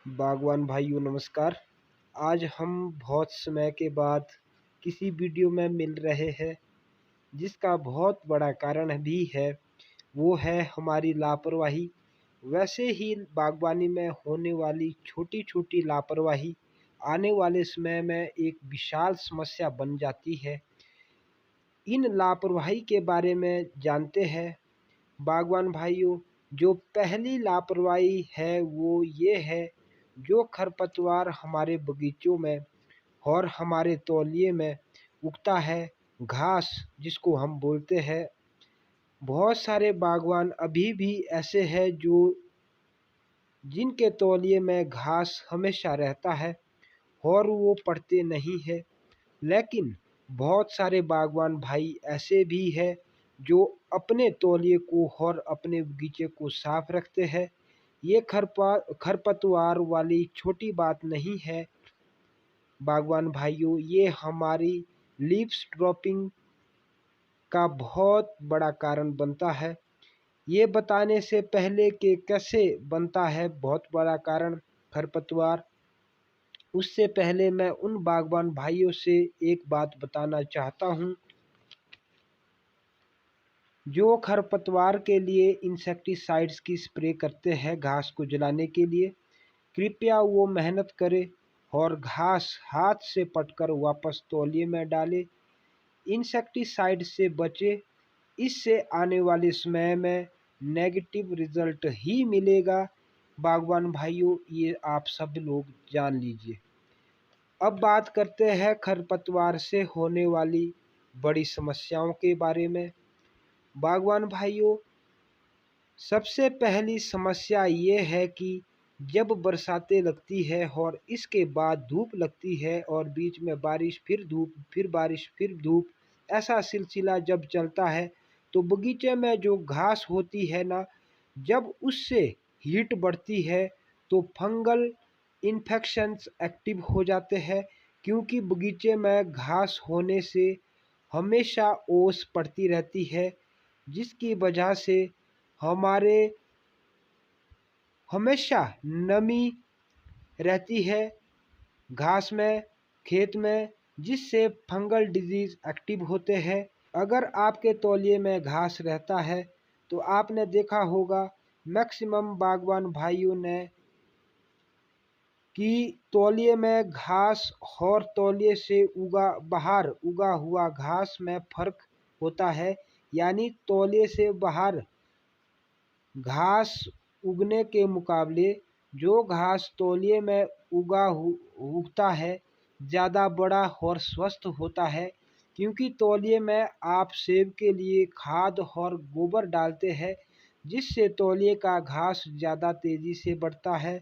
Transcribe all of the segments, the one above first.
बागवान भाइयों नमस्कार। आज हम बहुत समय के बाद किसी वीडियो में मिल रहे हैं, जिसका बहुत बड़ा कारण भी है, वो है हमारी लापरवाही। वैसे ही बागवानी में होने वाली छोटी छोटी लापरवाही आने वाले समय में एक विशाल समस्या बन जाती है। इन लापरवाही के बारे में जानते हैं बागवान भाइयों। जो पहली लापरवाही है वो ये है, जो खरपतवार हमारे बगीचों में और हमारे तौलिए में उगता है, घास जिसको हम बोलते हैं। बहुत सारे बागवान अभी भी ऐसे हैं जो जिनके तौलिए में घास हमेशा रहता है और वो पढ़ते नहीं है। लेकिन बहुत सारे बागवान भाई ऐसे भी हैं जो अपने तौलिए को और अपने बगीचे को साफ रखते हैं। ये खरपतवार वाली छोटी बात नहीं है बागवान भाइयों, ये हमारी लीव्स ड्रॉपिंग का बहुत बड़ा कारण बनता है। ये बताने से पहले कि कैसे बनता है बहुत बड़ा कारण खरपतवार, उससे पहले मैं उन बागवान भाइयों से एक बात बताना चाहता हूँ जो खरपतवार के लिए इंसेक्टिसाइड्स की स्प्रे करते हैं घास को जलाने के लिए। कृपया वो मेहनत करें और घास हाथ से पटकर वापस तौलिए में डालें। इंसेक्टिसाइड से बचे, इससे आने वाले समय में नेगेटिव रिजल्ट ही मिलेगा बागवान भाइयों, ये आप सब लोग जान लीजिए। अब बात करते हैं खरपतवार से होने वाली बड़ी समस्याओं के बारे में बागवान भाइयों। सबसे पहली समस्या ये है कि जब बरसातें लगती है और इसके बाद धूप लगती है और बीच में बारिश, फिर धूप, फिर बारिश, फिर धूप, ऐसा सिलसिला जब चलता है तो बगीचे में जो घास होती है ना, जब उससे हीट बढ़ती है तो फंगल इन्फेक्शंस एक्टिव हो जाते हैं। क्योंकि बगीचे में घास होने से हमेशा ओस पड़ती रहती है, जिसकी वजह से हमारे हमेशा नमी रहती है घास में, खेत में, जिससे फंगल डिजीज एक्टिव होते हैं। अगर आपके तौलिए में घास रहता है तो आपने देखा होगा मैक्सिमम बागवान भाइयों ने कि तौलिए में घास और तौलिए से बाहर उगा हुआ घास में फर्क होता है। यानी तौलिए से बाहर घास उगने के मुकाबले जो घास तौलिए में उगता है ज़्यादा बड़ा और स्वस्थ होता है। क्योंकि तौलिए में आप सेब के लिए खाद और गोबर डालते हैं, जिससे तौलिए का घास ज़्यादा तेज़ी से बढ़ता है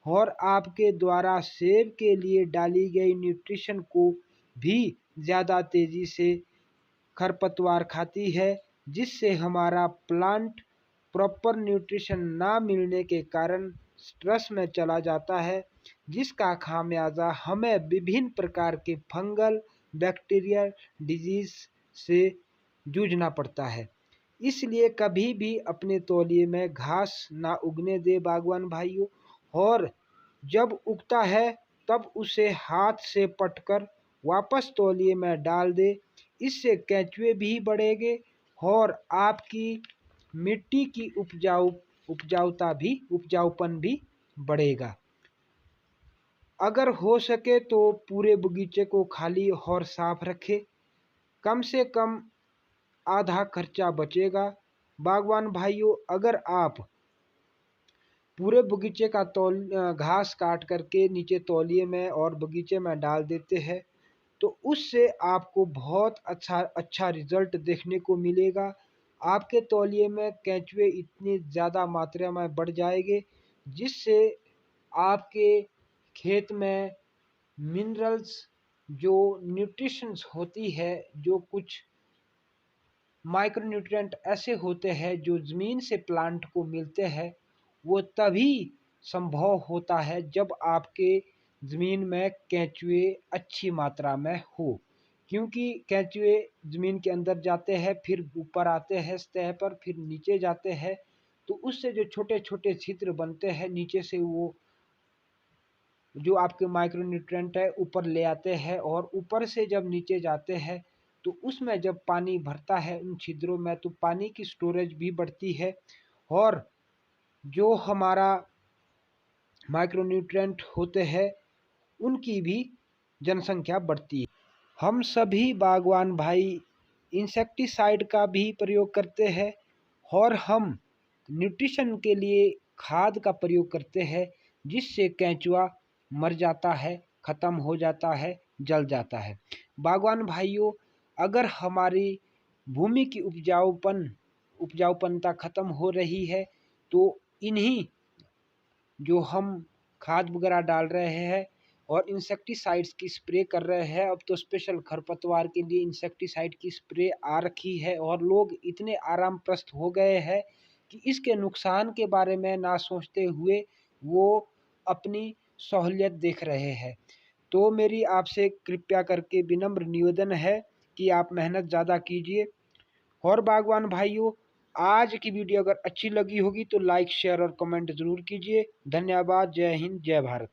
और आपके द्वारा सेब के लिए डाली गई न्यूट्रिशन को भी ज़्यादा तेज़ी से खरपतवार खाती है, जिससे हमारा प्लांट प्रॉपर न्यूट्रिशन ना मिलने के कारण स्ट्रेस में चला जाता है, जिसका खामियाजा हमें विभिन्न प्रकार के फंगल बैक्टीरियल डिजीज से जूझना पड़ता है। इसलिए कभी भी अपने तौलिए में घास ना उगने दे बागवान भाइयों, और जब उगता है तब उसे हाथ से पटकर वापस तौलिए में डाल दे। इससे केंचुए भी बढ़ेंगे और आपकी मिट्टी की उपजाऊपन भी बढ़ेगा। अगर हो सके तो पूरे बगीचे को खाली और साफ रखें, कम से कम आधा खर्चा बचेगा बागवान भाइयों। अगर आप पूरे बगीचे का घास काट करके नीचे तौलिए में और बगीचे में डाल देते हैं तो उससे आपको बहुत अच्छा रिजल्ट देखने को मिलेगा। आपके तौलिए में केंचुए इतनी ज़्यादा मात्रा में बढ़ जाएंगे, जिससे आपके खेत में मिनरल्स, जो न्यूट्रिशंस होती है, जो कुछ माइक्रोन्यूट्रिएंट ऐसे होते हैं जो ज़मीन से प्लांट को मिलते हैं, वो तभी संभव होता है जब आपके ज़मीन में केंचुए अच्छी मात्रा में हो। क्योंकि केंचुए ज़मीन के अंदर जाते हैं, फिर ऊपर आते हैं सतह पर, फिर नीचे जाते हैं, तो उससे जो छोटे छोटे छिद्र बनते हैं नीचे से, वो जो आपके माइक्रोन्यूट्रिएंट है ऊपर ले आते हैं, और ऊपर से जब नीचे जाते हैं तो उसमें जब पानी भरता है उन छिद्रों में, तो पानी की स्टोरेज भी बढ़ती है और जो हमारा माइक्रोन्यूट्रिएंट होते हैं उनकी भी जनसंख्या बढ़ती है। हम सभी बागवान भाई इंसेक्टिसाइड का भी प्रयोग करते हैं और हम न्यूट्रिशन के लिए खाद का प्रयोग करते हैं, जिससे केंचुआ मर जाता है, ख़त्म हो जाता है, जल जाता है। बागवान भाइयों, अगर हमारी भूमि की उपजाऊपनता ख़त्म हो रही है तो इन्हीं जो हम खाद वगैरह डाल रहे हैं और इंसेक्टिसाइड्स की स्प्रे कर रहे हैं, अब तो स्पेशल खरपतवार के लिए इंसेक्टिसाइड की स्प्रे आ रखी है और लोग इतने आराम प्रस्त हो गए हैं कि इसके नुकसान के बारे में ना सोचते हुए वो अपनी सहूलियत देख रहे हैं। तो मेरी आपसे कृपया करके विनम्र निवेदन है कि आप मेहनत ज़्यादा कीजिए। और बागवान भाइयों, आज की वीडियो अगर अच्छी लगी होगी तो लाइक शेयर और कमेंट ज़रूर कीजिए। धन्यवाद। जय हिंद, जय भारत।